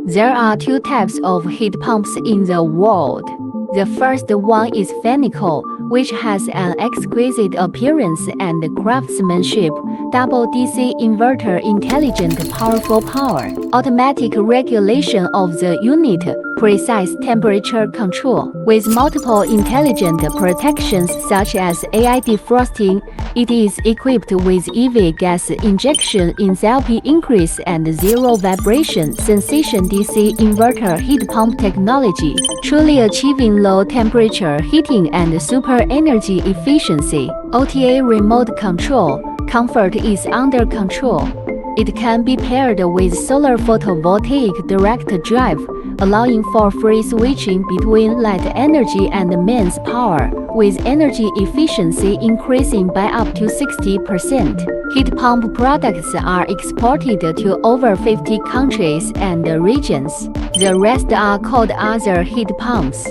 There are two types of heat pumps in the world. The first one is Feneco, which has an exquisite appearance and craftsmanship, double DC inverter, intelligent powerful power, automatic regulation of the unit, precise temperature control. With multiple intelligent protections such as AI defrosting, it is equipped with EV gas injection enthalpy increase and zero vibration sensation DC inverter heat pump technology, truly achieving low temperature heating and super energy efficiency. OTA remote control, comfort is under control. It can be paired with solar photovoltaic direct drive, allowing for free switching between light energy and mains power, with energy efficiency increasing by up to 60%. Heat pump products are exported to over 50 countries and regions. The rest are called other heat pumps.